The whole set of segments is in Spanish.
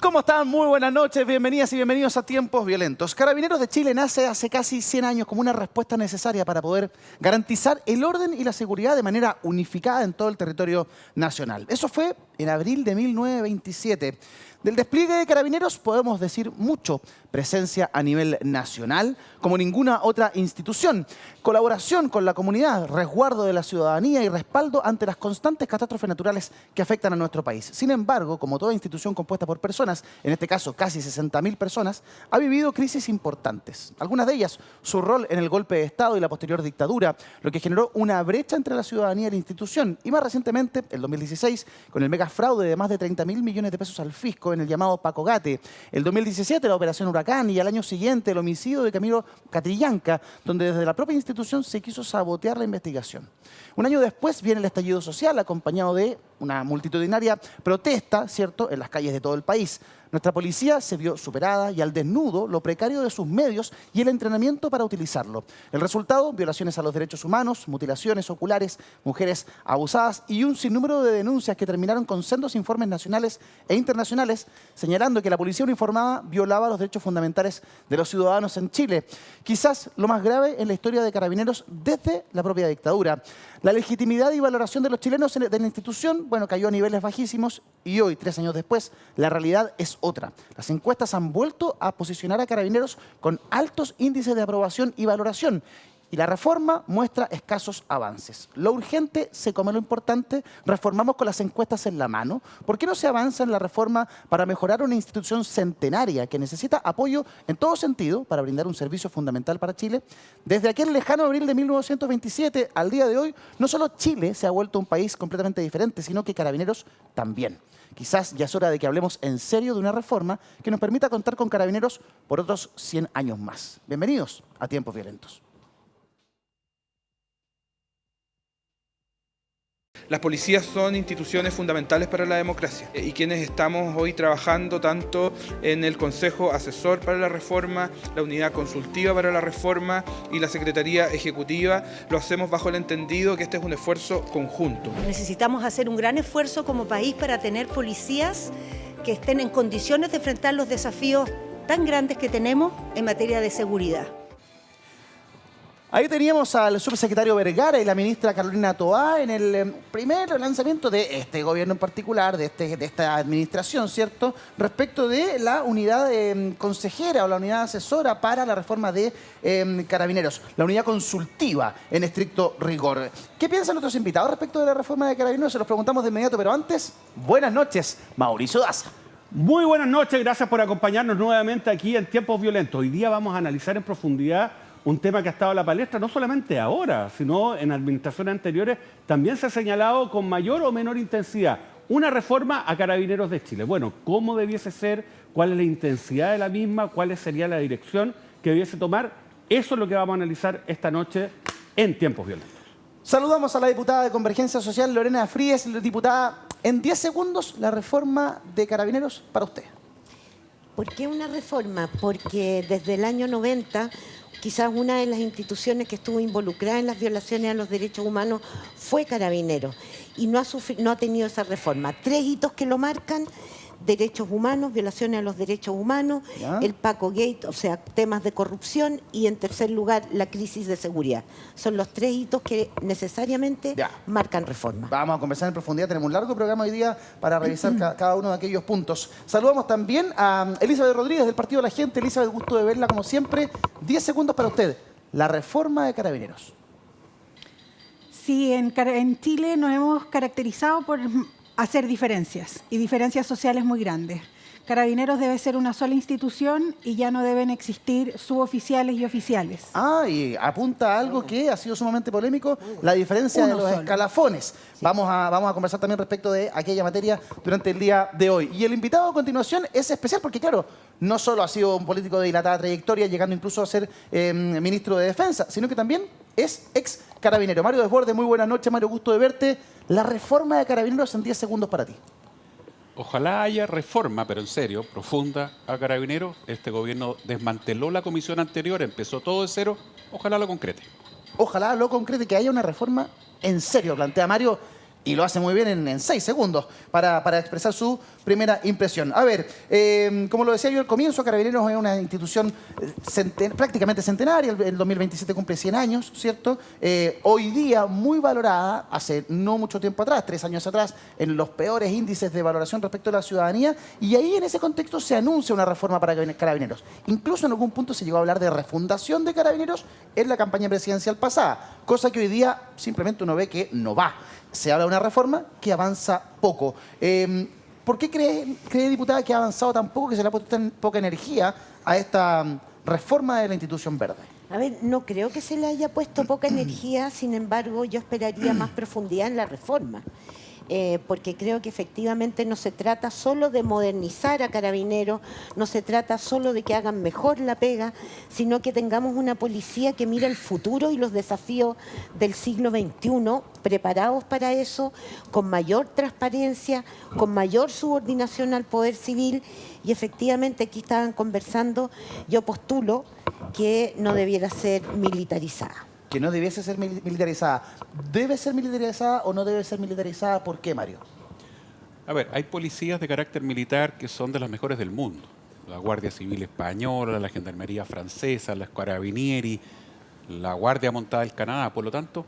¿Cómo están? Muy buenas noches, bienvenidas y bienvenidos a Tiempos Violentos. Carabineros de Chile nace hace casi 100 años como una respuesta necesaria para poder garantizar el orden y la seguridad de manera unificada en todo el territorio nacional. Eso fue en abril de 1927. Del despliegue de Carabineros podemos decir mucho. Presencia a nivel nacional, como ninguna otra institución. Colaboración con la comunidad, resguardo de la ciudadanía y respaldo ante las constantes catástrofes naturales que afectan a nuestro país. Sin embargo, como toda institución compuesta por personas, en este caso casi 60.000 personas, ha vivido crisis importantes. Algunas de ellas, su rol en el golpe de Estado y la posterior dictadura, lo que generó una brecha entre la ciudadanía y la institución. Y más recientemente, el 2016, con el megafraude de más de 30.000 millones de pesos al fisco en el llamado Paco Gate. El 2017, la Operación Huracán, y al año siguiente el homicidio de Camilo Catrillanca, donde desde la propia institución se quiso sabotear la investigación. Un año después viene el estallido social, acompañado de una multitudinaria protesta, ¿cierto?, en las calles de todo el país. Nuestra policía se vio superada y al desnudo lo precario de sus medios y el entrenamiento para utilizarlo. El resultado, violaciones a los derechos humanos, mutilaciones oculares, mujeres abusadas y un sinnúmero de denuncias que terminaron con sendos informes nacionales e internacionales señalando que la policía uniformada violaba los derechos fundamentales de los ciudadanos en Chile. Quizás lo más grave en la historia de Carabineros desde la propia dictadura. La legitimidad y valoración de los chilenos de la institución, bueno, cayó a niveles bajísimos y hoy, 3 años después, la realidad es otra. Las encuestas han vuelto a posicionar a Carabineros con altos índices de aprobación y valoración. Y la reforma muestra escasos avances. Lo urgente se come lo importante. Reformamos con las encuestas en la mano. ¿Por qué no se avanza en la reforma para mejorar una institución centenaria que necesita apoyo en todo sentido para brindar un servicio fundamental para Chile? Desde aquel lejano abril de 1927 al día de hoy, no solo Chile se ha vuelto un país completamente diferente, sino que Carabineros también. Quizás ya es hora de que hablemos en serio de una reforma que nos permita contar con Carabineros por otros 100 años más. Bienvenidos a Tiempos Violentos. Las policías son instituciones fundamentales para la democracia y quienes estamos hoy trabajando tanto en el Consejo Asesor para la Reforma, la Unidad Consultiva para la Reforma y la Secretaría Ejecutiva, lo hacemos bajo el entendido que este es un esfuerzo conjunto. Necesitamos hacer un gran esfuerzo como país para tener policías que estén en condiciones de enfrentar los desafíos tan grandes que tenemos en materia de seguridad. Ahí teníamos al subsecretario Vergara y la ministra Carolina Toá en el primer lanzamiento de este gobierno en particular, de esta administración, ¿cierto?, respecto de la unidad consejera o la unidad asesora para la reforma de Carabineros, la unidad consultiva en estricto rigor. ¿Qué piensan nuestros invitados respecto de la reforma de Carabineros? Se los preguntamos de inmediato, pero antes, buenas noches, Mauricio Daza. Muy buenas noches, gracias por acompañarnos nuevamente aquí en Tiempos Violentos. Hoy día vamos a analizar en profundidad un tema que ha estado a la palestra no solamente ahora, sino en administraciones anteriores, también se ha señalado con mayor o menor intensidad una reforma a Carabineros de Chile. Bueno, ¿cómo debiese ser? ¿Cuál es la intensidad de la misma? ¿Cuál sería la dirección que debiese tomar? Eso es lo que vamos a analizar esta noche en Tiempos Violentos. Saludamos a la diputada de Convergencia Social, Lorena Fríes. Diputada, en 10 segundos, la reforma de Carabineros para usted. ¿Por qué una reforma? Porque desde el año 90... quizás una de las instituciones que estuvo involucrada en las violaciones a los derechos humanos fue Carabineros y no ha tenido esa reforma. 3 hitos que lo marcan: derechos humanos, violaciones a los derechos humanos, el Paco Gate, o sea, temas de corrupción, y en tercer lugar, la crisis de seguridad. Son los 3 hitos que necesariamente marcan reforma. Vamos a conversar en profundidad, tenemos un largo programa hoy día para revisar cada uno de aquellos puntos. Saludamos también a Elizabeth Rodríguez del Partido de la Gente. Elizabeth, gusto de verla como siempre. 10 segundos para usted. La reforma de Carabineros. Sí, en Chile nos hemos caracterizado por hacer diferencias, y diferencias sociales muy grandes. Carabineros debe ser una sola institución y ya no deben existir suboficiales y oficiales. Y apunta a algo que ha sido sumamente polémico, la diferencia de los escalafones. Sí. Vamos a conversar también respecto de aquella materia durante el día de hoy. Y el invitado a continuación es especial porque, claro, no solo ha sido un político de dilatada trayectoria, llegando incluso a ser ministro de Defensa, sino que también es ex carabinero. Mario Desbordes, muy buenas noches, Mario, gusto de verte. La reforma de Carabineros en 10 segundos para ti. Ojalá haya reforma, pero en serio, profunda a Carabineros. Este gobierno desmanteló la comisión anterior, empezó todo de cero. Ojalá lo concrete. Ojalá lo concrete, que haya una reforma en serio, plantea Mario. Y lo hace muy bien en 6 segundos para expresar su primera impresión. A ver, como lo decía yo al comienzo, Carabineros es una institución prácticamente centenaria. El 2027 cumple 100 años, ¿cierto? Hoy día muy valorada, hace no mucho tiempo atrás, 3 años atrás, en los peores índices de valoración respecto a la ciudadanía. Y ahí en ese contexto se anuncia una reforma para Carabineros. Incluso en algún punto se llegó a hablar de refundación de Carabineros en la campaña presidencial pasada, cosa que hoy día simplemente uno ve que no va. Se habla de una reforma que avanza poco. ¿Por qué cree, diputada, que ha avanzado tan poco, que se le ha puesto tan poca energía a esta reforma de la institución verde? A ver, no creo que se le haya puesto poca energía, sin embargo, yo esperaría más profundidad en la reforma. Porque creo que efectivamente no se trata solo de modernizar a Carabineros, no se trata solo de que hagan mejor la pega, sino que tengamos una policía que mira el futuro y los desafíos del siglo XXI, preparados para eso, con mayor transparencia, con mayor subordinación al poder civil. Y efectivamente aquí estaban conversando, yo postulo que no debiera ser militarizada. Que no debiese ser militarizada. ¿Debe ser militarizada o no debe ser militarizada? ¿Por qué, Mario? A ver, hay policías de carácter militar que son de las mejores del mundo. La Guardia Civil Española, la Gendarmería Francesa, los Carabinieri, la Guardia Montada del Canadá. Por lo tanto,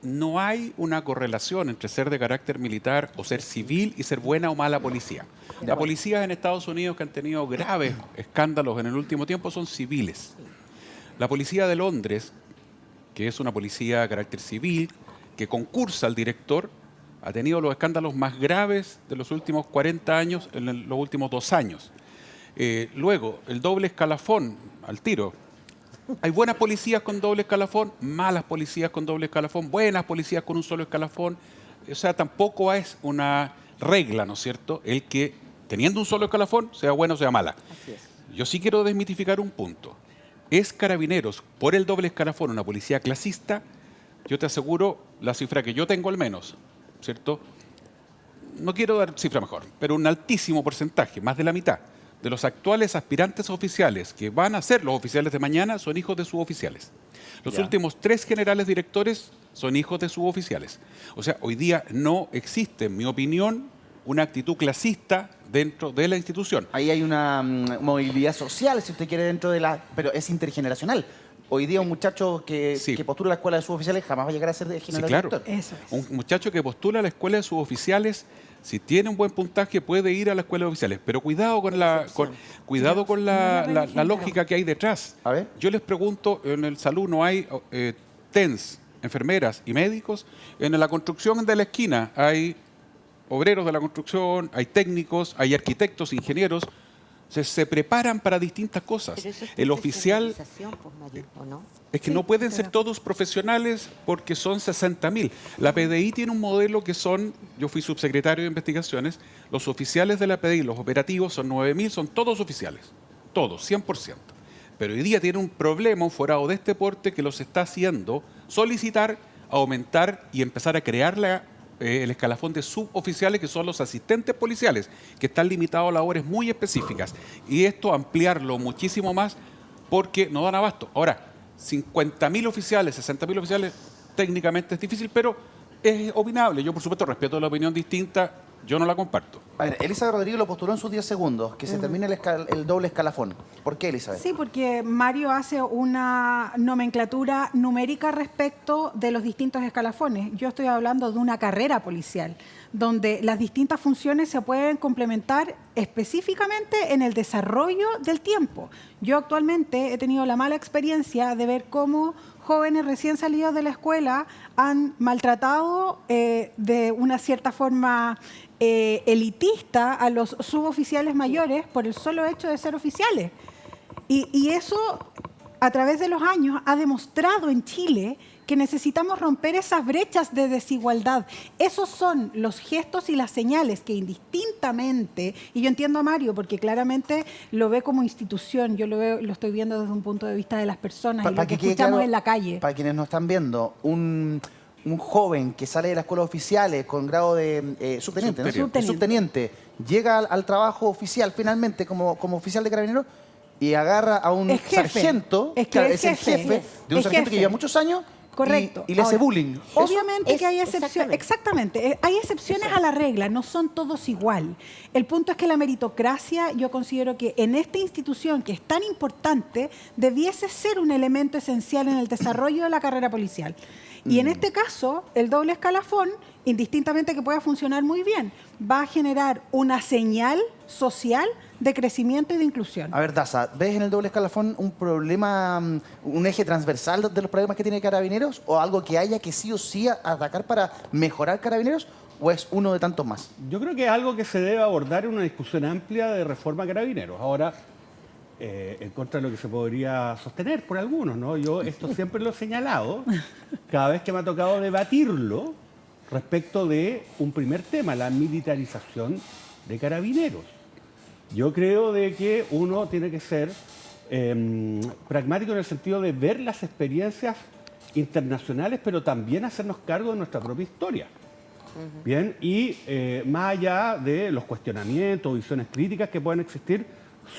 no hay una correlación entre ser de carácter militar o ser civil y ser buena o mala policía. Las policías en Estados Unidos que han tenido graves escándalos en el último tiempo son civiles. La policía de Londres, que es una policía de carácter civil, que concursa al director, ha tenido los escándalos más graves de los últimos 40 años en los últimos 2 años. Luego, el doble escalafón, al tiro. Hay buenas policías con doble escalafón, malas policías con doble escalafón, buenas policías con un solo escalafón. O sea, tampoco es una regla, ¿no es cierto?, el que teniendo un solo escalafón, sea buena o sea mala. Así es. Yo sí quiero desmitificar un punto. ¿Es Carabineros por el doble escalafón una policía clasista? Yo te aseguro, la cifra que yo tengo al menos, ¿cierto? No quiero dar cifra mejor, pero un altísimo porcentaje, más de la mitad, de los actuales aspirantes oficiales que van a ser los oficiales de mañana son hijos de suboficiales. Los últimos 3 generales directores son hijos de suboficiales. O sea, hoy día no existe, en mi opinión, una actitud clasista dentro de la institución. Ahí hay una movilidad social, si usted quiere, dentro de la... Pero es intergeneracional. Hoy día un muchacho que postula a la escuela de suboficiales jamás va a llegar a ser de general director. Eso es. Un muchacho que postula a la escuela de suboficiales, si tiene un buen puntaje, puede ir a la escuela de oficiales. Pero cuidado con la lógica que hay detrás. A ver. Yo les pregunto, en el salud no hay TENS, enfermeras y médicos. En la construcción de la esquina hay obreros de la construcción, hay técnicos, hay arquitectos, ingenieros. Se preparan para distintas cosas. Pero eso es El oficial... pues, Mario, ¿o no? Es que no pueden ser todos profesionales porque son 60.000. La PDI tiene un modelo que son, yo fui subsecretario de investigaciones, los oficiales de la PDI, los operativos son 9.000, son todos oficiales, todos, 100%. Pero hoy día tiene un problema, un forado de este porte que los está haciendo solicitar, aumentar y empezar a crear el escalafón de suboficiales, que son los asistentes policiales, que están limitados a labores muy específicas. Y esto ampliarlo muchísimo más porque no dan abasto. Ahora, 50.000 oficiales, 60.000 oficiales, técnicamente es difícil, pero es opinable. Yo, por supuesto, respeto la opinión distinta, yo no la comparto. A ver, Elizabeth Rodríguez lo postuló en sus 10 segundos, que se termine el doble escalafón. ¿Por qué, Elizabeth? Sí, porque Mario hace una nomenclatura numérica respecto de los distintos escalafones. Yo estoy hablando de una carrera policial, donde las distintas funciones se pueden complementar específicamente en el desarrollo del tiempo. Yo actualmente he tenido la mala experiencia de ver cómo jóvenes recién salidos de la escuela han maltratado de una cierta forma elitista a los suboficiales mayores por el solo hecho de ser oficiales. Y eso, a través de los años, ha demostrado en Chile que necesitamos romper esas brechas de desigualdad. Esos son los gestos y las señales que indistintamente, y yo entiendo a Mario porque claramente lo ve como institución, yo lo estoy viendo desde un punto de vista de las personas y lo que escuchamos en la calle. Para quienes nos están viendo, un joven que sale de la escuela oficiales con grado de subteniente, llega al trabajo oficial finalmente como oficial de Carabineros y agarra a un sargento, es el jefe de un sargento que lleva muchos años Correcto. y le hace Ahora, bullying. Obviamente que hay exactamente. excepciones. Exactamente. Hay excepciones a la regla, no son todos igual. El punto es que la meritocracia, yo considero que en esta institución que es tan importante, debiese ser un elemento esencial en el desarrollo de la carrera policial. Y en este caso, el doble escalafón, indistintamente que pueda funcionar muy bien, va a generar una señal social de crecimiento y de inclusión. A ver, Daza, ¿ves en el doble escalafón un problema, un eje transversal de los problemas que tiene Carabineros? ¿O algo que haya que sí o sí atacar para mejorar Carabineros? ¿O es uno de tantos más? Yo creo que es algo que se debe abordar en una discusión amplia de reforma a Carabineros. Ahora, en contra de lo que se podría sostener por algunos, ¿no? Yo esto siempre lo he señalado, cada vez que me ha tocado debatirlo, respecto de un primer tema, la militarización de Carabineros. Yo creo de que uno tiene que ser pragmático en el sentido de ver las experiencias internacionales, pero también hacernos cargo de nuestra propia historia. Bien, y más allá de los cuestionamientos, visiones críticas que puedan existir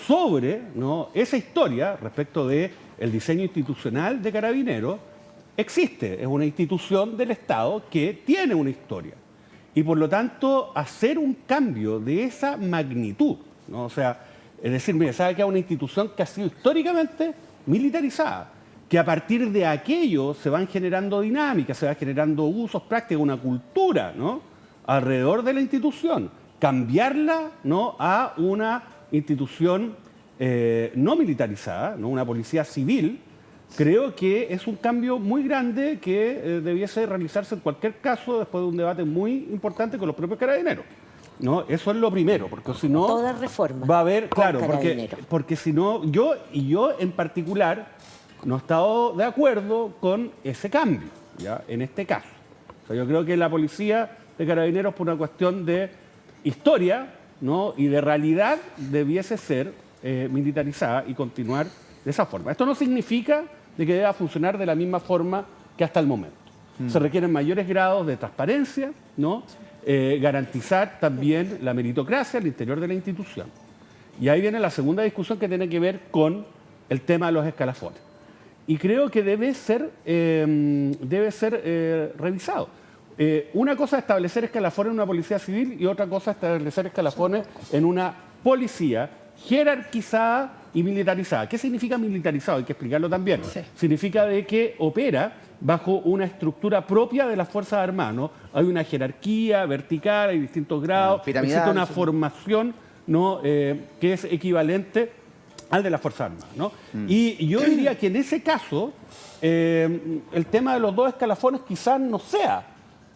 sobre, ¿no?, esa historia respecto del diseño institucional de Carabineros, existe, es una institución del Estado que tiene una historia. Y por lo tanto, hacer un cambio de esa magnitud, ¿no? O sea, es decir, mire, sabe que es una institución que ha sido históricamente militarizada, que a partir de aquello se van generando dinámicas, se van generando usos, prácticas, una cultura, ¿no?, alrededor de la institución. Cambiarla, ¿no?, a una institución no militarizada, ¿no?, una policía civil, creo que es un cambio muy grande que debiese realizarse en cualquier caso después de un debate muy importante con los propios Carabineros, ¿no? Eso es lo primero, porque si no Toda reforma va a haber, con claro, Carabineros. porque si no, yo en particular no he estado de acuerdo con ese cambio, ¿ya?, en este caso. O sea, yo creo que la policía de Carabineros, por una cuestión de historia, ¿no?, y de realidad, debiese ser militarizada y continuar de esa forma. Esto no significa de que deba funcionar de la misma forma que hasta el momento. Se requieren mayores grados de transparencia, ¿no?, garantizar también la meritocracia al interior de la institución. Y ahí viene la segunda discusión que tiene que ver con el tema de los escalafones. Y creo que debe ser revisado. Una cosa es establecer escalafones en una policía civil y otra cosa es establecer escalafones en una policía jerarquizada y militarizada. ¿Qué significa militarizado? Hay que explicarlo también. Sí. Significa de que opera bajo una estructura propia de las Fuerzas Armadas, ¿no? Hay una jerarquía vertical, hay distintos grados, piramidal, existe una sí. formación, ¿no?, que es equivalente al de las Fuerzas Armadas, ¿no? Y yo diría que en ese caso el tema de los dos escalafones quizás no sea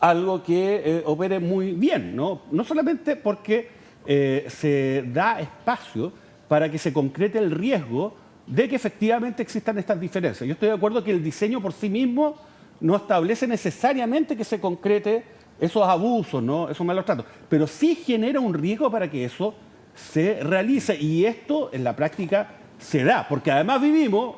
algo que opere muy bien, ¿no? No solamente porque se da espacio para que se concrete el riesgo de que efectivamente existan estas diferencias. Yo estoy de acuerdo que el diseño por sí mismo no establece necesariamente que se concrete esos abusos, ¿no?, esos malos tratos, pero sí genera un riesgo para que eso se realice, y esto en la práctica se da, porque además vivimos,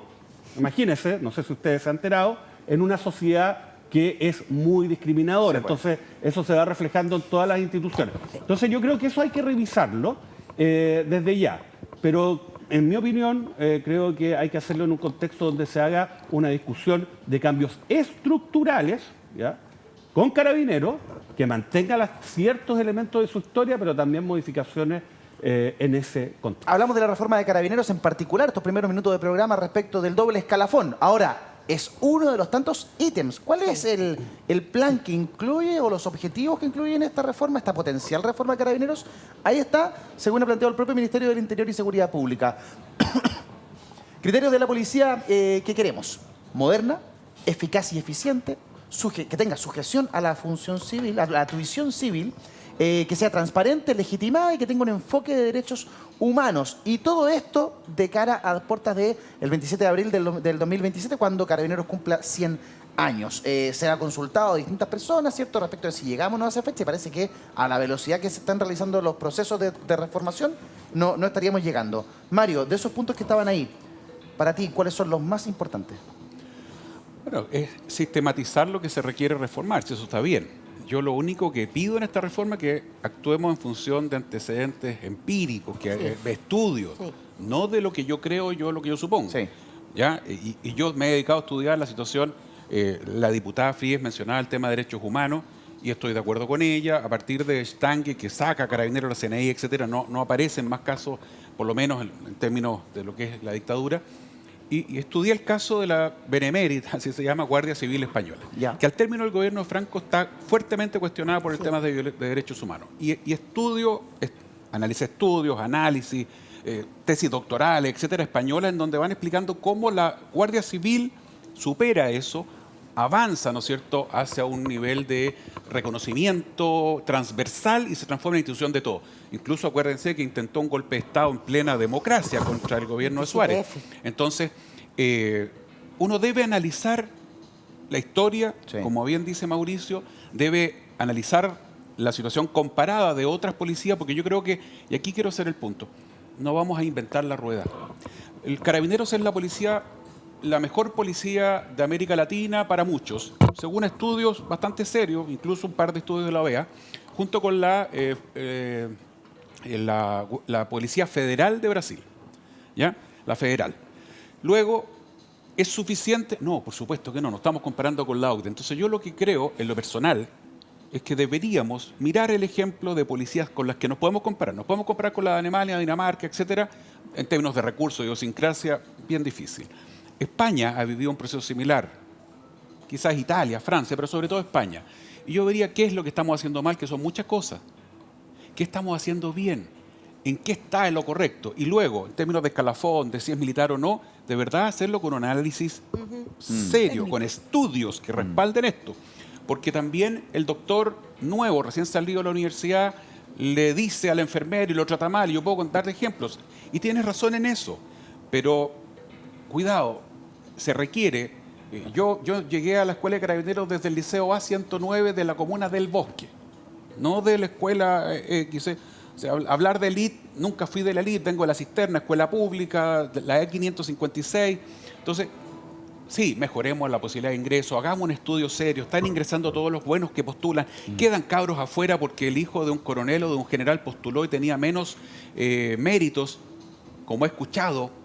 imagínense, no sé si ustedes se han enterado, en una sociedad que es muy discriminadora. Sí, pues. Entonces, eso se va reflejando en todas las instituciones. Entonces, yo creo que eso hay que revisarlo desde ya. Pero, en mi opinión, creo que hay que hacerlo en un contexto donde se haga una discusión de cambios estructurales, ¿ya?, con Carabineros, que mantenga ciertos elementos de su historia, pero también modificaciones en ese contexto. Hablamos de la reforma de Carabineros en particular, estos primeros minutos de programa respecto del doble escalafón. Ahora, es uno de los tantos ítems. ¿Cuál es el plan que incluye o los objetivos que incluyen esta reforma, esta potencial reforma de Carabineros? Ahí está, según ha planteado el propio Ministerio del Interior y Seguridad Pública. Criterios de la policía que queremos: moderna, eficaz y eficiente, que tenga sujeción a la función civil, a la tuición civil, que sea transparente, legitimada y que tenga un enfoque de derechos humanos. Y todo esto de cara a las puertas del 27 de abril del 2027, cuando Carabineros cumpla 100 años. Se ha consultado a distintas personas, ¿cierto?, respecto de si llegamos o no a esa fecha, y parece que a la velocidad que se están realizando los procesos de reformación, no estaríamos llegando. Mario, de esos puntos que estaban ahí, para ti, ¿cuáles son los más importantes? Bueno, es sistematizar lo que se requiere reformar, si eso está bien. Yo lo único que pido en esta reforma es que actuemos en función de antecedentes empíricos, de estudios, no de lo que yo creo, lo que yo supongo. Sí. ¿Ya? Y yo me he dedicado a estudiar la situación La diputada Fríes mencionaba el tema de derechos humanos y estoy de acuerdo con ella. A partir de Stange, que saca a Carabineros, la CNI, etcétera, no aparecen más casos, por lo menos en términos de lo que es la dictadura. Y estudié el caso de la Benemérita, así se llama, Guardia Civil Española, que al término del gobierno de Franco está fuertemente cuestionada por el tema de derechos humanos. Y analicé estudios, análisis, tesis doctorales, etcétera, españolas, en donde van explicando cómo la Guardia Civil supera eso, avanza, ¿no es cierto?, hacia un nivel de reconocimiento transversal y se transforma en institución de todo. Incluso acuérdense que intentó un golpe de Estado en plena democracia contra el gobierno de Suárez. Entonces, uno debe analizar la historia, como bien dice Mauricio, debe analizar la situación comparada de otras policías, porque yo creo que, y aquí quiero hacer el punto, no vamos a inventar la rueda. El Carabineros es la mejor policía de América Latina para muchos, según estudios bastante serios, incluso un par de estudios de la OEA, junto con la Policía Federal de Brasil, ¿ya? La federal. Luego, ¿es suficiente? No, por supuesto que no, nos estamos comparando con la OCDE. Entonces yo lo que creo, en lo personal, es que deberíamos mirar el ejemplo de policías con las que nos podemos comparar. Nos podemos comparar con la de Alemania, Dinamarca, etcétera, en términos de recursos, idiosincrasia, bien difícil. España ha vivido un proceso similar, quizás Italia, Francia, pero sobre todo España. Y yo vería qué es lo que estamos haciendo mal, que son muchas cosas. ¿Qué estamos haciendo bien? ¿En qué está en lo correcto? Y luego, en términos de escalafón, de si es militar o no, de verdad hacerlo con un análisis serio, con estudios que respalden esto. Porque también el doctor nuevo, recién salido de la universidad, le dice al enfermero y lo trata mal, y yo puedo contar ejemplos. Y tienes razón en eso, pero cuidado, se requiere. Yo llegué a la Escuela de Carabineros desde el Liceo A109 de la comuna del Bosque, no de la escuela X. O sea, hablar de élite, nunca fui de la élite, vengo de la Cisterna, escuela pública, la E556. Entonces, sí, mejoremos la posibilidad de ingreso, hagamos un estudio serio, están ingresando todos los buenos que postulan, quedan cabros afuera porque el hijo de un coronel o de un general postuló y tenía menos méritos, como he escuchado.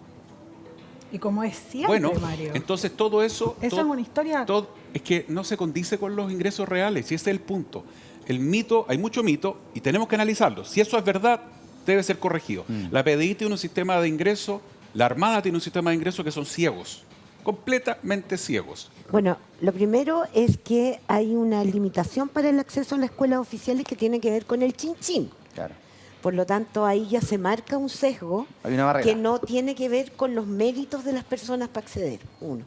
Y como es siempre, Bueno, Mario. entonces todo eso... Esa es una historia... es que no se condice con los ingresos reales, y ese es el punto. El mito, hay mucho mito, y tenemos que analizarlo. Si eso es verdad, debe ser corregido. La PDI tiene un sistema de ingreso, la Armada tiene un sistema de ingreso que son ciegos, completamente ciegos. Bueno, lo primero es que hay una limitación para el acceso a las escuelas oficiales que tiene que ver con el chin-chin. Claro. Por lo tanto, ahí ya se marca un sesgo Hay una barrera. que no tiene que ver con los méritos de las personas para acceder. Uno.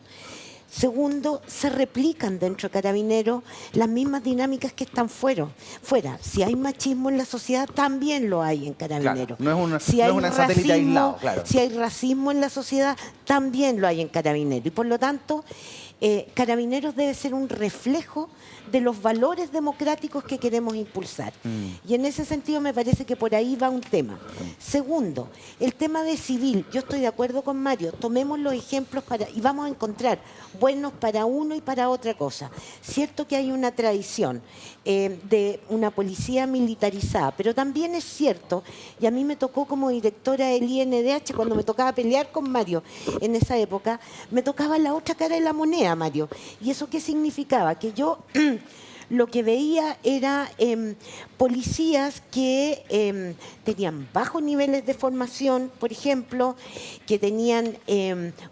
Segundo, se replican dentro de Carabineros las mismas dinámicas que están fuera. Si hay machismo en la sociedad, también lo hay en Carabineros. Claro, no es si no hay es un satélite aislado, claro. Si hay racismo en la sociedad, también lo hay en Carabineros. Y por lo tanto, Carabineros debe ser un reflejo de los valores democráticos que queremos impulsar. Y en ese sentido me parece que por ahí va un tema. Segundo, el tema de civil. Yo estoy de acuerdo con Mario. Tomemos los ejemplos y vamos a encontrar buenos para uno y para otra cosa. Cierto que hay una tradición de una policía militarizada, pero también es cierto, y a mí me tocó como directora del INDH, cuando me tocaba pelear con Mario en esa época, me tocaba la otra cara de la moneda, Mario. ¿Y eso qué significaba? Que yo lo que veía era policías que tenían bajos niveles de formación, por ejemplo, que tenían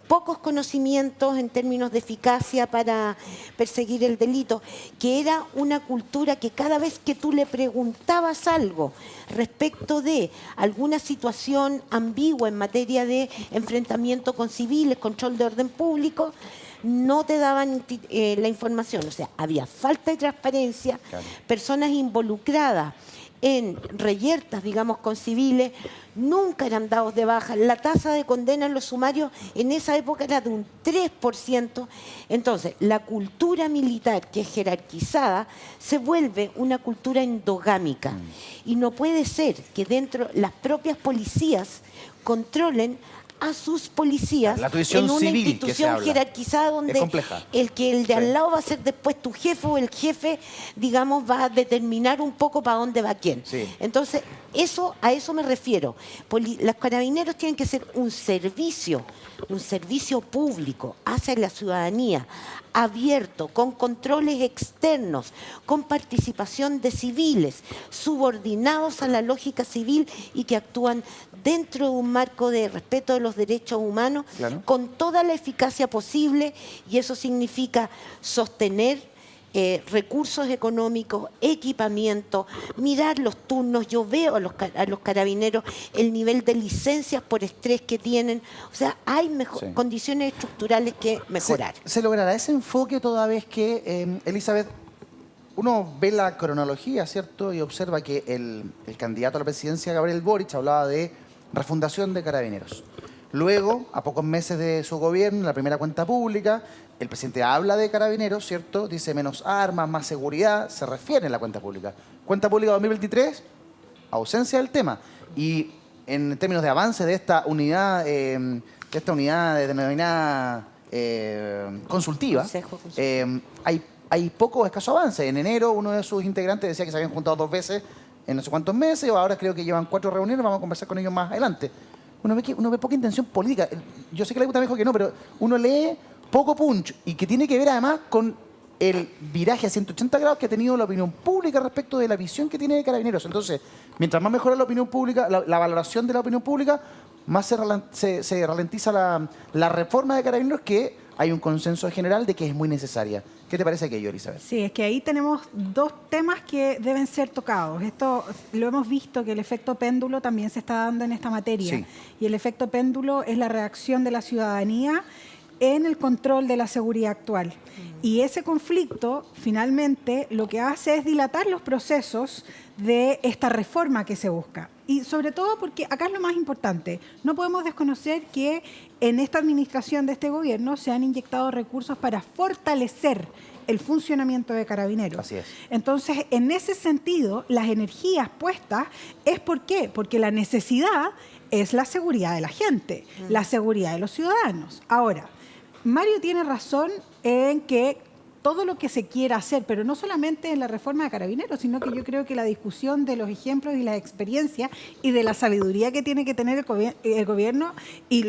pocos conocimientos en términos de eficacia para perseguir el delito, que era una cultura que cada vez que tú le preguntabas algo respecto de alguna situación ambigua en materia de enfrentamiento con civiles, control de orden público, no te daban la información. O sea, había falta de transparencia, personas involucradas en reyertas, digamos, con civiles, nunca eran dados de baja. La tasa de condena en los sumarios en esa época era de un 3%. Entonces, la cultura militar, que es jerarquizada, se vuelve una cultura endogámica. Y no puede ser que dentro las propias policías controlen a sus policías La tuición en una civil que se institución habla. jerarquizada donde Es compleja. el de Sí. al lado va a ser después tu jefe o el jefe, digamos, va a determinar un poco para dónde va quién. Sí. Entonces, a eso me refiero. Los carabineros tienen que ser un servicio público hacia la ciudadanía, abierto, con controles externos, con participación de civiles, subordinados a la lógica civil y que actúan dentro de un marco de respeto de los derechos humanos, Claro. con toda la eficacia posible, y eso significa sostener recursos económicos, equipamiento, mirar los turnos. Yo veo a los carabineros el nivel de licencias por estrés que tienen. O sea, hay Sí. condiciones estructurales que mejorar. Se logrará ese enfoque toda vez que, Elizabeth, uno ve la cronología, ¿cierto? Y observa que el candidato a la presidencia, Gabriel Boric, hablaba de refundación de Carabineros. Luego, a pocos meses de su gobierno, en la primera cuenta pública, el presidente habla de Carabineros, ¿cierto? Dice menos armas, más seguridad, se refiere en la cuenta pública. Cuenta pública 2023, ausencia del tema. Y en términos de avance de esta unidad, denominada consultiva, Consejo Consultivo. hay poco escaso avance. En enero uno de sus integrantes decía que se habían juntado 2 veces en no sé cuántos meses, o ahora creo que llevan 4 reuniones, vamos a conversar con ellos más adelante. Uno ve poca intención política. Yo sé que le gusta mejor que no, pero uno lee poco punch, y que tiene que ver además con el viraje a 180 grados que ha tenido la opinión pública respecto de la visión que tiene de Carabineros. Entonces, mientras más mejora la opinión pública, la valoración de la opinión pública, más se ralentiza la reforma de Carabineros, que hay un consenso general de que es muy necesaria. ¿Qué te parece aquello, Elizabeth? Sí, es que ahí tenemos 2 temas que deben ser tocados. Esto lo hemos visto, que el efecto péndulo también se está dando en esta materia. Sí. Y el efecto péndulo es la reacción de la ciudadanía en el control de la seguridad actual. Y ese conflicto, finalmente, lo que hace es dilatar los procesos de esta reforma que se busca. Y sobre todo porque acá es lo más importante, no podemos desconocer que en esta administración de este gobierno se han inyectado recursos para fortalecer el funcionamiento de Carabineros. Así es. Entonces, en ese sentido, las energías puestas es ¿por qué? Porque la necesidad es la seguridad de la gente, la seguridad de los ciudadanos. Ahora, Mario tiene razón en que todo lo que se quiera hacer, pero no solamente en la reforma de Carabineros, sino que yo creo que la discusión de los ejemplos y las experiencias y de la sabiduría que tiene que tener el gobierno y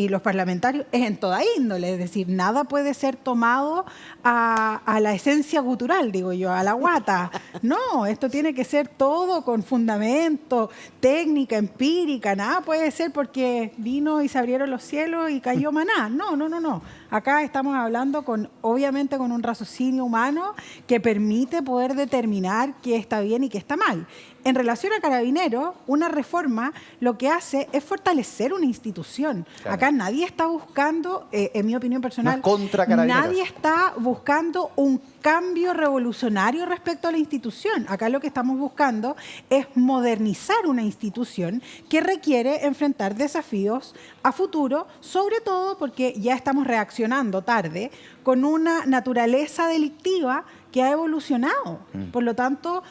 los parlamentarios es en toda índole. Es decir, nada puede ser tomado a la esencia gutural, digo yo, a la guata. No, esto tiene que ser todo con fundamento, técnica, empírica. Nada puede ser porque vino y se abrieron los cielos y cayó maná. No. Acá estamos hablando obviamente con un raciocinio humano que permite poder determinar qué está bien y qué está mal. En relación a Carabineros, una reforma lo que hace es fortalecer una institución. Claro. Acá nadie está buscando, en mi opinión personal, No es contra Carabineros. nadie está buscando un cambio revolucionario respecto a la institución. Acá lo que estamos buscando es modernizar una institución que requiere enfrentar desafíos a futuro, sobre todo porque ya estamos reaccionando tarde con una naturaleza delictiva que ha evolucionado. Por lo tanto,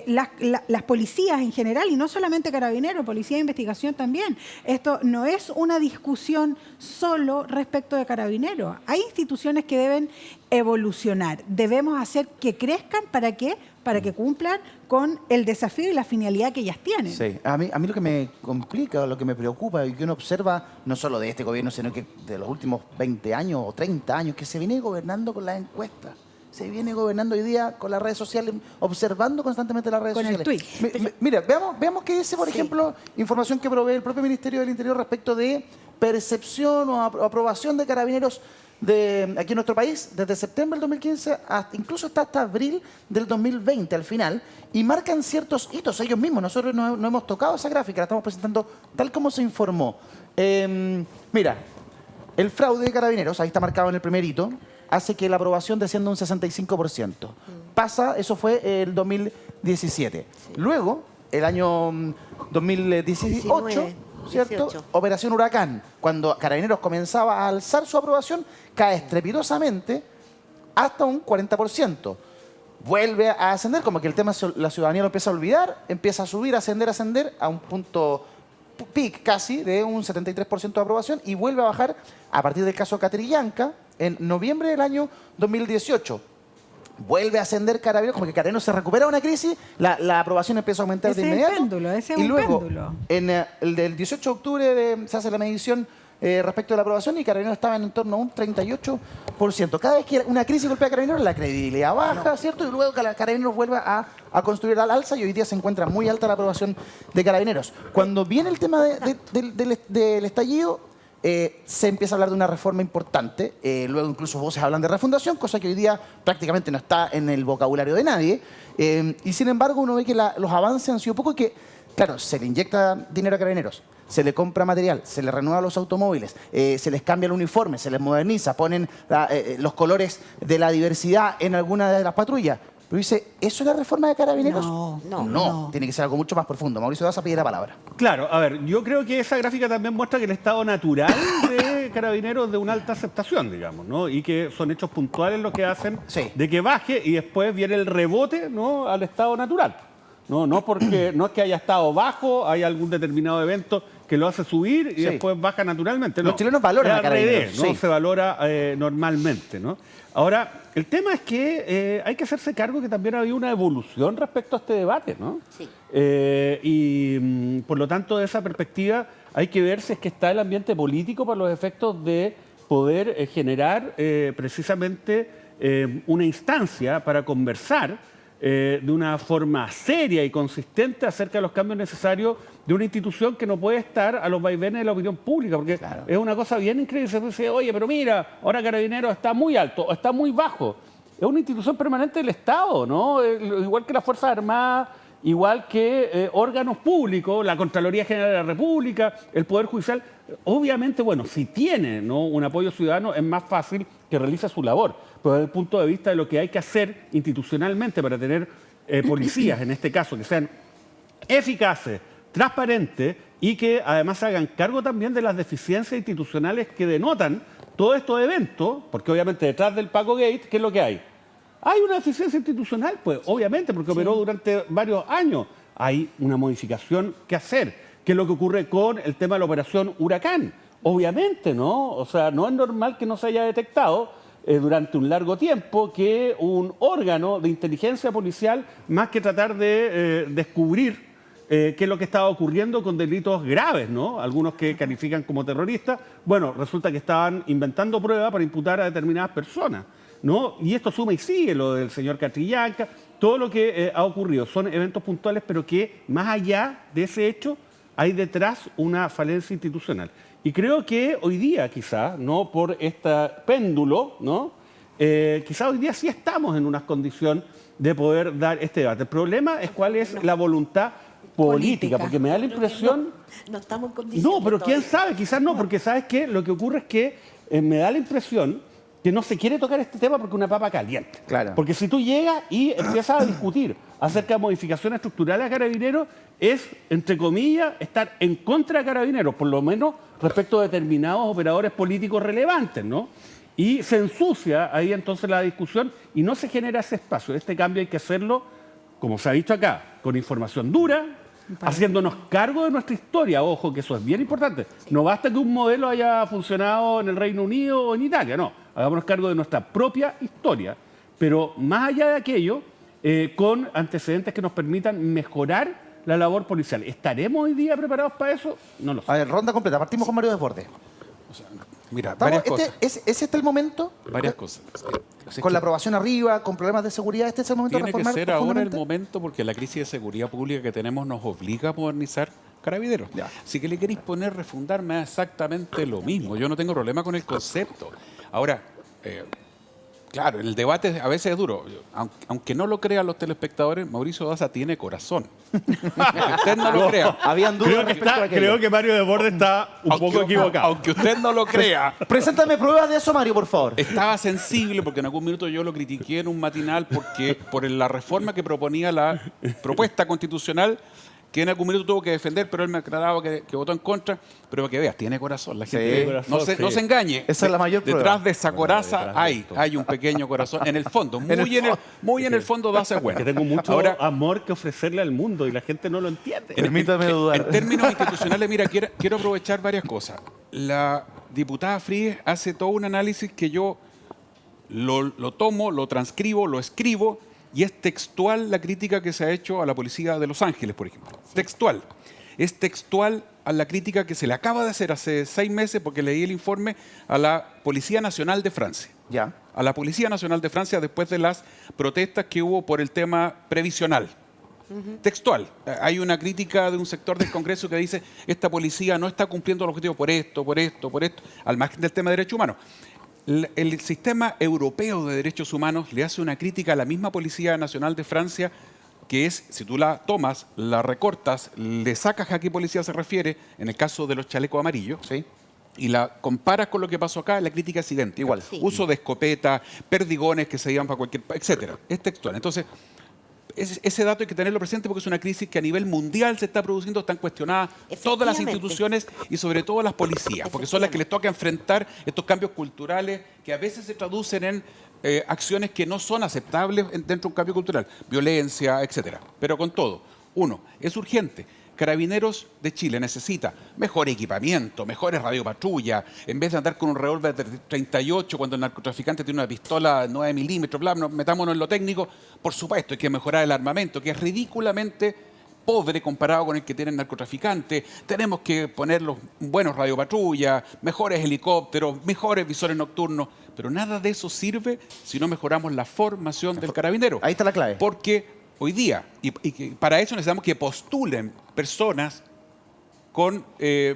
las policías en general, y no solamente Carabineros, Policía de Investigación también, esto no es una discusión solo respecto de Carabineros. Hay instituciones que deben evolucionar. Debemos hacer que crezcan, ¿para qué? Para que cumplan con el desafío y la finalidad que ellas tienen. Sí, a mí lo que me complica, lo que me preocupa y que uno observa, no solo de este gobierno, sino que de los últimos 20 años o 30 años, que se viene gobernando con las encuestas. Se viene gobernando hoy día con las redes sociales, observando constantemente las redes Con el sociales. tuit. Mira, veamos qué dice, por ejemplo, información que provee el propio Ministerio del Interior respecto de percepción o aprobación de Carabineros aquí en nuestro país, desde septiembre del 2015 incluso hasta abril del 2020 al final, y marcan ciertos hitos ellos mismos. Nosotros no hemos tocado esa gráfica, la estamos presentando tal como se informó. Mira, el fraude de Carabineros, ahí está marcado en el primer hito, hace que la aprobación descienda un 65%. Pasa, eso fue el 2017. Sí. Luego, el año 2018, ¿cierto? 18. Operación Huracán, cuando Carabineros comenzaba a alzar su aprobación, cae estrepitosamente hasta un 40%. Vuelve a ascender, como que el tema la ciudadanía lo empieza a olvidar, empieza a subir, a ascender a un punto pic casi de un 73% de aprobación y vuelve a bajar a partir del caso Catrillanca en noviembre del año 2018. Vuelve a ascender Carabineros, como que Carabineros se recupera una crisis, la aprobación empieza a aumentar de inmediato. Ese es y un luego, péndulo. en el del 18 de octubre se hace la medición respecto a la aprobación y Carabineros estaba en torno a un 38%. Cada vez que una crisis golpea a Carabineros, la credibilidad baja, ¿cierto? Y luego Carabineros vuelve a construir al alza y hoy día se encuentra muy alta la aprobación de Carabineros. Cuando viene el tema del estallido, se empieza a hablar de una reforma importante, luego incluso voces hablan de refundación, cosa que hoy día prácticamente no está en el vocabulario de nadie, y sin embargo uno ve que los avances han sido pocos y que, claro, se le inyecta dinero a Carabineros, se le compra material, se le renueva los automóviles, se les cambia el uniforme, se les moderniza, ponen los colores de la diversidad en alguna de las patrullas. Pero dice, ¿eso es la reforma de Carabineros? No. Tiene que ser algo mucho más profundo. Mauricio Daza pide la palabra. Claro, a ver, yo creo que esa gráfica también muestra que el estado natural de Carabineros es de una alta aceptación, digamos, ¿no? Y que son hechos puntuales los que hacen de que baje y después viene el rebote, ¿no?, al estado natural. No porque no es que haya estado bajo, hay algún determinado evento que lo hace subir y después baja naturalmente. Los chilenos valoran a Carabineros. ¿no? Se valora normalmente, ¿no? Ahora, el tema es que hay que hacerse cargo que también ha habido una evolución respecto a este debate, ¿no? Sí. Por lo tanto, de esa perspectiva hay que ver si es que está el ambiente político para los efectos de poder generar precisamente una instancia para conversar de una forma seria y consistente acerca de los cambios necesarios de una institución que no puede estar a los vaivenes de la opinión pública, porque es una cosa bien increíble. Se dice, oye, pero mira, ahora Carabineros está muy alto o está muy bajo. Es una institución permanente del Estado, ¿no? Igual que las Fuerzas Armadas, igual que órganos públicos, la Contraloría General de la República, el Poder Judicial. Obviamente, bueno, si tiene, ¿no?, un apoyo ciudadano, es más fácil que realice su labor. Pero desde el punto de vista de lo que hay que hacer institucionalmente para tener policías, en este caso, que sean eficaces, transparentes y que además se hagan cargo también de las deficiencias institucionales que denotan todos estos eventos, porque obviamente detrás del Paco Gate, ¿qué es lo que hay? Hay una deficiencia institucional, pues obviamente, porque operó durante varios años. Hay una modificación que hacer. ¿Qué es lo que ocurre con el tema de la operación Huracán? Obviamente, ¿no? O sea, no es normal que no se haya detectado durante un largo tiempo que un órgano de inteligencia policial, más que tratar de descubrir qué es lo que estaba ocurriendo con delitos graves, ¿no? Algunos que califican como terroristas, bueno, resulta que estaban inventando pruebas para imputar a determinadas personas, ¿no? Y esto suma y sigue, lo del señor Catrillanca, todo lo que ha ocurrido. Son eventos puntuales, pero que más allá de ese hecho hay detrás una falencia institucional. Y creo que hoy día, quizá, ¿no?, por este péndulo, ¿no?, quizá hoy día sí estamos en una condición de poder dar este debate. El problema es cuál es la voluntad política, porque me da la impresión... No estamos en condiciones. No, pero quién sabe, quizás no, porque ¿sabes qué? Lo que ocurre es que me da la impresión que no se quiere tocar este tema porque es una papa caliente. Claro. Porque si tú llegas y empiezas a discutir acerca de modificaciones estructurales a Carabineros, es, entre comillas, estar en contra de Carabineros, por lo menos respecto a determinados operadores políticos relevantes, ¿no? Y se ensucia ahí entonces la discusión y no se genera ese espacio. Este cambio hay que hacerlo, como se ha dicho acá, con información dura, haciéndonos cargo de nuestra historia. Ojo, que eso es bien importante. No basta que un modelo haya funcionado en el Reino Unido o en Italia, no. Hagámonos cargo de nuestra propia historia, pero más allá de aquello, con antecedentes que nos permitan mejorar la labor policial. ¿Estaremos hoy día preparados para eso? No lo sé. A ver, ronda completa. Partimos con Mario Desbordes. Mira, varias cosas. ¿Es este el momento? Varias cosas. Con la aprobación arriba, con problemas de seguridad, ¿este es el momento de Tiene que reformar ser ahora el profundamente? momento porque la crisis de seguridad pública que tenemos nos obliga a modernizar Carabineros. Ya. Si que le queréis poner refundar, me da exactamente lo mismo. Yo no tengo problema con el concepto. Ahora, claro, el debate a veces es duro. Aunque no lo crean los telespectadores, Mauricio Daza tiene corazón. Aunque usted no lo crea. Habían dudas respecto a aquello. Creo que Mario Desbordes está un poco equivocado. Aunque usted no lo crea. Preséntame pruebas de eso, Mario, por favor. Estaba sensible porque en algún minuto yo lo critiqué en un matinal por la reforma que proponía la propuesta constitucional que en algún minuto tuvo que defender, pero él me aclaraba que votó en contra. Pero para que veas, tiene corazón. La gente corazón, no se engañe. Esa es la mayor prueba. Detrás de esa coraza detrás de esto. hay un pequeño corazón. En el fondo, muy en el fondo da cuenta. Que tengo mucho amor que ofrecerle al mundo y la gente no lo entiende. Permítame dudar. En términos institucionales, mira, quiero aprovechar varias cosas. La diputada Fríes hace todo un análisis que yo lo tomo, lo transcribo, lo escribo, y es textual la crítica que se ha hecho a la policía de Los Ángeles, por ejemplo. Textual. Es textual a la crítica que se le acaba de hacer hace 6 meses, porque leí el informe, a la Policía Nacional de Francia. Ya. A la Policía Nacional de Francia después de las protestas que hubo por el tema previsional. Textual. Hay una crítica de un sector del Congreso que dice esta policía no está cumpliendo el objetivo por esto, al margen del tema de derechos humanos. El sistema europeo de derechos humanos le hace una crítica a la misma Policía Nacional de Francia, que es, si tú la tomas, la recortas, le sacas a qué policía se refiere, en el caso de los chalecos amarillos, Sí. y la comparas con lo que pasó acá, la crítica es idéntica. Igual. Sí. Uso de escopeta, perdigones que se iban para cualquier... etcétera. Es textual. Entonces, ese dato hay que tenerlo presente porque es una crisis que a nivel mundial se está produciendo, están cuestionadas todas las Efectivamente. instituciones y sobre todo las policías, porque son las que les toca enfrentar estos cambios culturales que a veces se traducen en acciones que no son aceptables dentro de un cambio cultural, violencia, etcétera. Pero con todo, uno, es urgente. Carabineros de Chile necesita mejor equipamiento, mejores radiopatrullas, en vez de andar con un revólver de 38 cuando el narcotraficante tiene una pistola 9 milímetros, bla, metámonos en lo técnico. Por supuesto, hay que mejorar el armamento, que es ridículamente pobre comparado con el que tiene el narcotraficante. Tenemos que poner los buenos radiopatrullas, mejores helicópteros, mejores visores nocturnos, pero nada de eso sirve si no mejoramos la formación del carabinero. Ahí está la clave. Porque hoy día, y para eso necesitamos que postulen personas con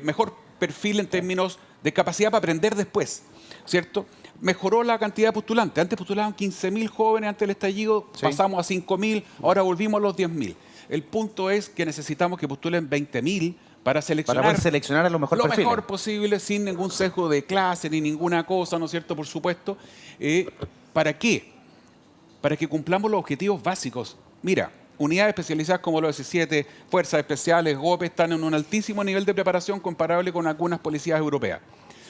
mejor perfil en términos de capacidad para aprender después, ¿cierto? Mejoró la cantidad de postulantes. Antes postulaban 15.000 jóvenes antes del estallido, Sí. pasamos a 5.000, ahora volvimos a los 10.000. El punto es que necesitamos que postulen 20.000 para seleccionar, Para poder seleccionar a los mejores perfiles. mejor posible, sin ningún sesgo de clase ni ninguna cosa, ¿no es cierto? Por supuesto. ¿Para qué? Para que cumplamos los objetivos básicos. Mira, unidades especializadas como los 17, fuerzas especiales, GOPE, están en un altísimo nivel de preparación comparable con algunas policías europeas.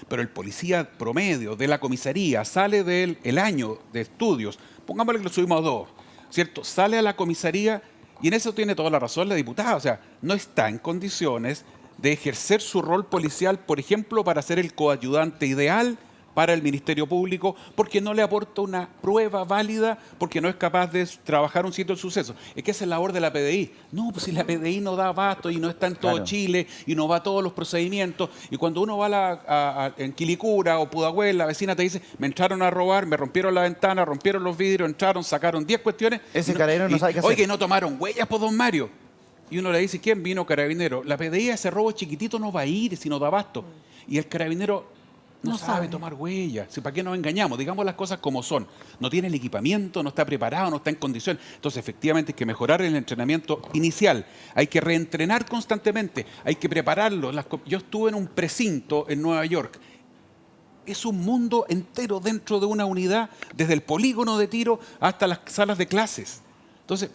Pero el policía promedio de la comisaría sale del año de estudios, pongámosle que lo subimos a 2, ¿cierto? Sale a la comisaría y en eso tiene toda la razón la diputada, o sea, no está en condiciones de ejercer su rol policial, por ejemplo, para ser el coayudante ideal para el Ministerio Público, porque no le aporta una prueba válida, porque no es capaz de trabajar un sitio de suceso. Es que esa es la labor de la PDI. No, pues si la PDI no da abasto y no está en todo Claro. Chile y no va a todos los procedimientos, y cuando uno va en Quilicura o Pudahuel, la vecina te dice, me entraron a robar, me rompieron la ventana, rompieron los vidrios, entraron, sacaron 10 cuestiones. Ese y carabinero no sabe qué hacer. Oye, no tomaron huellas por don Mario. Y uno le dice, ¿quién vino carabinero? La PDI a ese robo chiquitito no va a ir si no da abasto. Y el carabinero no sabe tomar huellas. Si, ¿para qué nos engañamos? Digamos las cosas como son. No tiene el equipamiento, no está preparado, no está en condición. Entonces, efectivamente, hay que mejorar el entrenamiento inicial. Hay que reentrenar constantemente. Hay que prepararlo. Yo estuve en un precinto en Nueva York. Es un mundo entero dentro de una unidad, desde el polígono de tiro hasta las salas de clases. Entonces,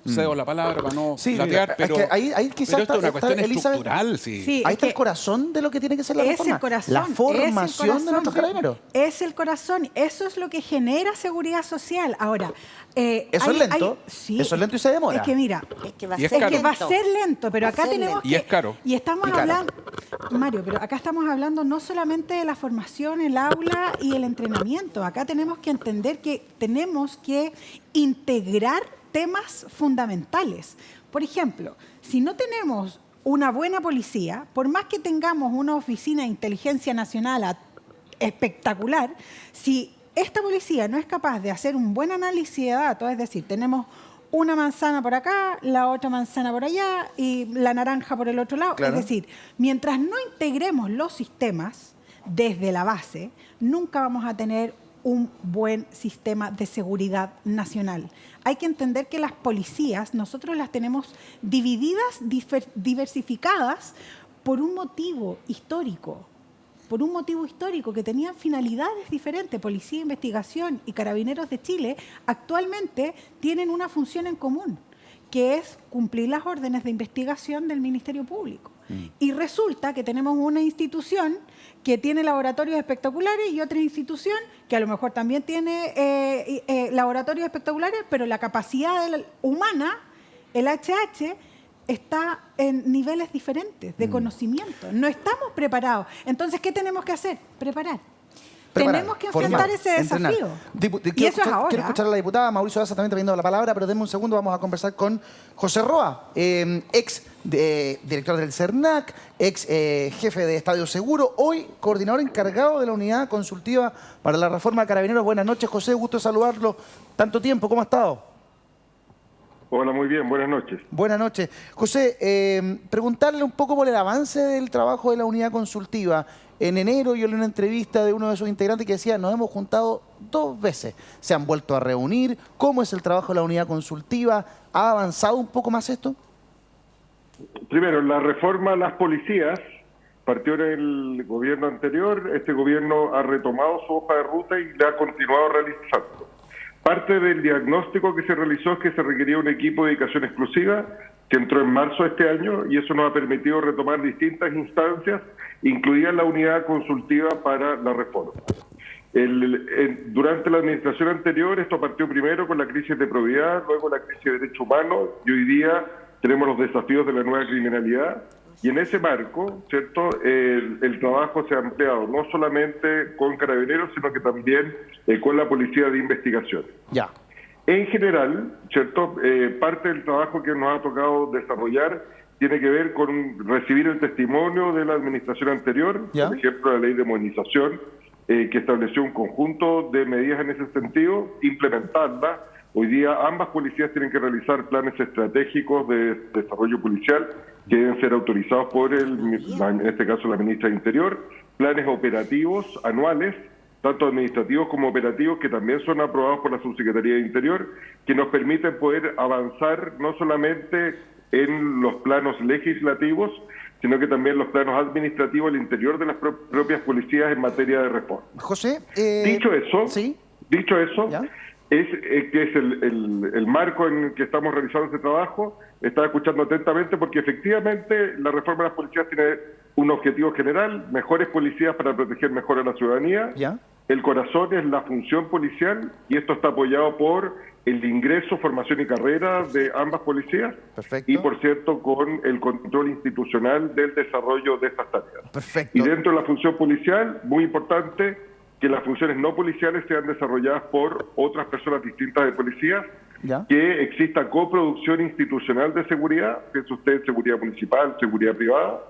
cedo la palabra para no Sí, platear, es pero, que ahí quizás pero esto es una está, cuestión Elizabeth, estructural. Sí. Sí, ahí es está el que corazón de lo que tiene que ser la es reforma. el corazón. La es el formación corazón, de nuestros carabineros. Es el corazón. Eso es lo que genera seguridad social. Ahora, Eso es lento. Eso es lento y se demora. Es que mira, Es que va a Y es ser caro. que va a lento. ser lento, pero Va a acá ser tenemos lento. que... Y es caro. Y estamos Y caro. hablando... Mario, pero acá estamos hablando no solamente de la formación, el aula y el entrenamiento. Acá tenemos que entender que tenemos que integrar temas fundamentales. Por ejemplo, si no tenemos una buena policía, por más que tengamos una oficina de inteligencia nacional espectacular, si esta policía no es capaz de hacer un buen análisis de datos, es decir, tenemos una manzana por acá, la otra manzana por allá y la naranja por el otro lado. Claro. Es decir, mientras no integremos los sistemas desde la base, nunca vamos a tener un buen sistema de seguridad nacional. Hay que entender que las policías, nosotros las tenemos divididas, diversificadas por un motivo histórico. Por un motivo histórico que tenían finalidades diferentes. Policía, Investigación y Carabineros de Chile actualmente tienen una función en común, que es cumplir las órdenes de investigación del Ministerio Público. Y resulta que tenemos una institución que tiene laboratorios espectaculares y otra institución que a lo mejor también tiene laboratorios espectaculares, pero la capacidad humana, el HH, está en niveles diferentes de conocimiento. No estamos preparados. Entonces, ¿qué tenemos que hacer? Preparar. Tenemos que enfrentar ese desafío. Y eso es ahora. Quiero escuchar a la diputada Mauricio Daza también pidiendo la palabra, pero denme un segundo, vamos a conversar con José Roa, ex director del CERNAC, ex jefe de Estadio Seguro, hoy coordinador encargado de la unidad consultiva para la reforma de Carabineros. Buenas noches, José, gusto saludarlo. Tanto tiempo, ¿cómo ha estado? Hola, muy bien, buenas noches. Buenas noches. José, preguntarle un poco por el avance del trabajo de la unidad consultiva. En enero yo leí una entrevista de uno de sus integrantes que decía, nos hemos juntado 2 veces, se han vuelto a reunir. ¿Cómo es el trabajo de la unidad consultiva? ¿Ha avanzado un poco más esto? Primero, la reforma a las policías partió en el gobierno anterior. Este gobierno ha retomado su hoja de ruta y la ha continuado realizando. Parte del diagnóstico que se realizó es que se requería un equipo de dedicación exclusiva que entró en marzo de este año y eso nos ha permitido retomar distintas instancias, incluida la unidad consultiva para la reforma. Durante la administración anterior esto partió primero con la crisis de probidad, luego la crisis de derechos humanos y hoy día tenemos los desafíos de la nueva criminalidad. Y en ese marco, ¿cierto? El trabajo se ha ampliado no solamente con Carabineros, sino que también con la Policía de Investigación. Ya. En general, ¿cierto? Parte del trabajo que nos ha tocado desarrollar tiene que ver con recibir el testimonio de la administración anterior, ¿ya? Por ejemplo, la ley de modernización, que estableció un conjunto de medidas en ese sentido, implementarla. Hoy día ambas policías tienen que realizar planes estratégicos de desarrollo policial que deben ser autorizados por, en este caso, la ministra de Interior, planes operativos anuales, tanto administrativos como operativos, que también son aprobados por la Subsecretaría de Interior, que nos permiten poder avanzar no solamente en los planos legislativos, sino que también los planos administrativos al interior de las propias policías en materia de reforma. José, dicho eso, ¿sí? ¿Ya? Es que es el marco en el que estamos realizando este trabajo. Estaba escuchando atentamente porque efectivamente la reforma de las policías tiene un objetivo general, mejores policías para proteger mejor a la ciudadanía. ¿Ya? El corazón es la función policial y esto está apoyado por el ingreso, formación y carrera de ambas policías. Perfecto. Y por cierto con el control institucional del desarrollo de estas tareas. Perfecto. Y dentro de la función policial, muy importante que las funciones no policiales sean desarrolladas por otras personas distintas de policías, ¿ya? Que exista coproducción institucional de seguridad, piensa usted, seguridad municipal, seguridad privada,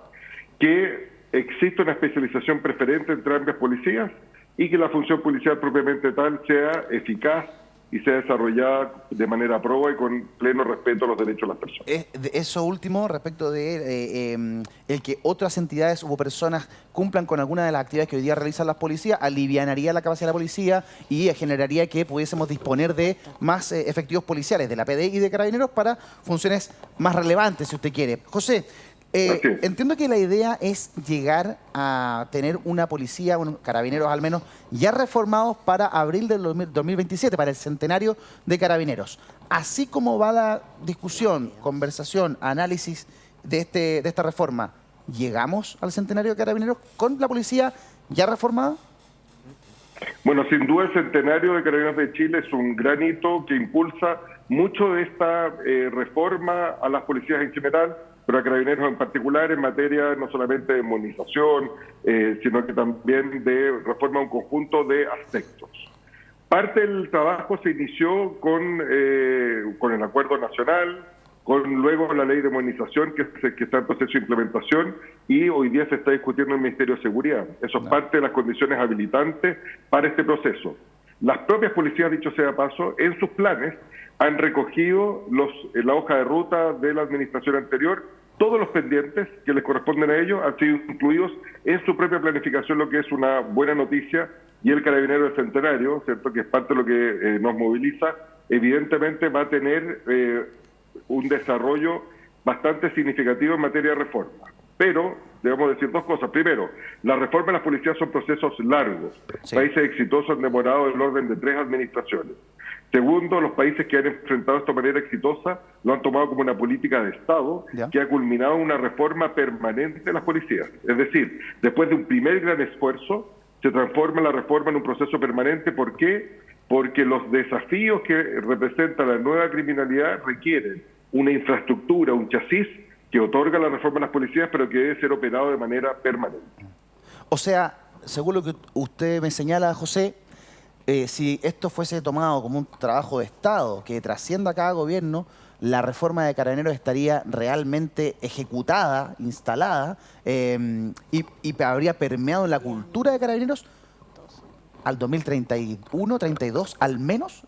que exista una especialización preferente entre ambas policías y que la función policial propiamente tal sea eficaz y sea desarrollada de manera proba y con pleno respeto a los derechos de las personas. Eso último, respecto de el que otras entidades o personas cumplan con alguna de las actividades que hoy día realizan las policías, alivianaría la capacidad de la policía y generaría que pudiésemos disponer de más efectivos policiales de la PDI y de Carabineros para funciones más relevantes, si usted quiere. José, entiendo que la idea es llegar a tener una policía, Carabineros al menos, ya reformados para abril del 2027, para el centenario de Carabineros. Así como va la discusión, conversación, análisis de esta reforma, ¿llegamos al centenario de Carabineros con la policía ya reformada? Bueno, sin duda el centenario de Carabineros de Chile es un gran hito que impulsa mucho de esta reforma a las policías en general, pero a Carabineros en particular en materia no solamente de modernización, sino que también de reforma a un conjunto de aspectos. Parte del trabajo se inició con el acuerdo nacional, con luego la ley de modernización que está en proceso de implementación y hoy día se está discutiendo en el Ministerio de Seguridad. Eso es parte de las condiciones habilitantes para este proceso. Las propias policías, dicho sea de paso, en sus planes han recogido la hoja de ruta de la administración anterior. Todos los pendientes que les corresponden a ellos han sido incluidos en su propia planificación, lo que es una buena noticia. Y el Carabinero del Centenario, ¿cierto?, que es parte de lo que nos moviliza, evidentemente va a tener un desarrollo bastante significativo en materia de reforma. Pero debemos decir 2 cosas. Primero, las reformas de las policías son procesos largos. Sí. Países exitosos han demorado el orden de 3 administraciones. Segundo, los países que han enfrentado esto de manera exitosa lo han tomado como una política de Estado que ha culminado en una reforma permanente de las policías. Es decir, después de un primer gran esfuerzo, se transforma la reforma en un proceso permanente. ¿Por qué? Porque los desafíos que representa la nueva criminalidad requieren una infraestructura, un chasis que otorga la reforma a las policías, pero que debe ser operado de manera permanente. O sea, según lo que usted me señala, José, si esto fuese tomado como un trabajo de Estado que trascienda a cada gobierno, la reforma de Carabineros estaría realmente ejecutada, instalada, y habría permeado en la cultura de Carabineros al 2031, 32, al menos.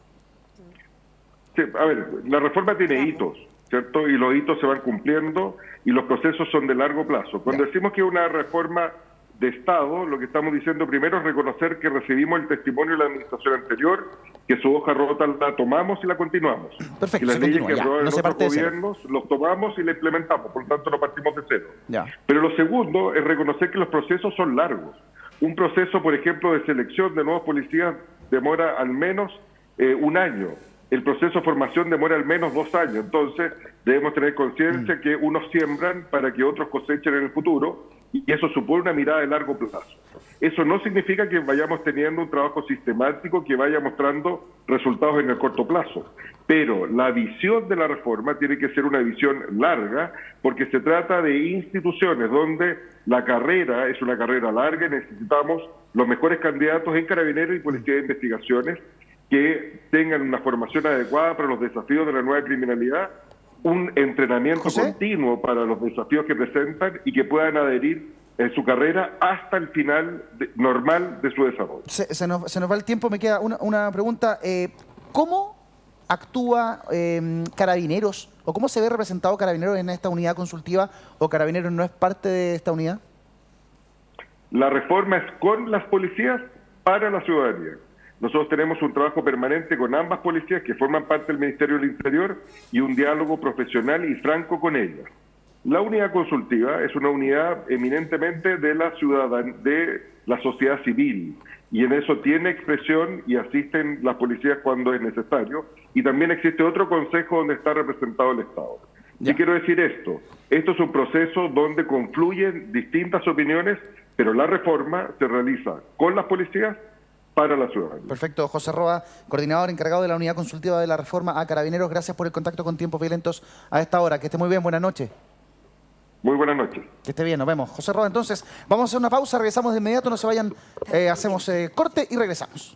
Sí, a ver, la reforma tiene hitos, ¿cierto? Y los hitos se van cumpliendo y los procesos son de largo plazo. Cuando decimos que es una reforma de Estado, lo que estamos diciendo primero es reconocer que recibimos el testimonio de la administración anterior, que su hoja rota la tomamos y la continuamos. Perfecto, y las leyes que aprobaron no se otros parte de cero. gobiernos los tomamos y la implementamos, por lo tanto no partimos de cero. Ya. Pero lo segundo es reconocer que los procesos son largos. Un proceso, por ejemplo, de selección de nuevos policías demora al menos un año. El proceso de formación demora al menos 2 años. Entonces, debemos tener conciencia que unos siembran para que otros cosechen en el futuro, y eso supone una mirada de largo plazo. Eso no significa que vayamos teniendo un trabajo sistemático que vaya mostrando resultados en el corto plazo. Pero la visión de la reforma tiene que ser una visión larga, porque se trata de instituciones donde la carrera es una carrera larga y necesitamos los mejores candidatos en Carabineros y Policía de Investigaciones que tengan una formación adecuada para los desafíos de la nueva criminalidad, un entrenamiento continuo para los desafíos que presentan y que puedan adherir en su carrera hasta el final normal de su desarrollo. Se nos va el tiempo, me queda una pregunta. ¿Cómo actúa Carabineros o cómo se ve representado Carabineros en esta unidad consultiva, o Carabineros no es parte de esta unidad? La reforma es con las policías para la ciudadanía. Nosotros tenemos un trabajo permanente con ambas policías que forman parte del Ministerio del Interior y un diálogo profesional y franco con ellas. La unidad consultiva es una unidad eminentemente de la sociedad civil, y en eso tiene expresión y asisten las policías cuando es necesario, y también existe otro consejo donde está representado el Estado. ¿Qué quiero decir esto? Esto es un proceso donde confluyen distintas opiniones, pero la reforma se realiza con las policías para la ciudadanía. Perfecto. José Roa, coordinador encargado de la unidad consultiva de la reforma a Carabineros, gracias por el contacto con Tiempos Violentos a esta hora. Que esté muy bien, buenas noches. Muy buenas noches. Que esté bien, nos vemos. José Roa, entonces, vamos a hacer una pausa, regresamos de inmediato, no se vayan, hacemos corte y regresamos.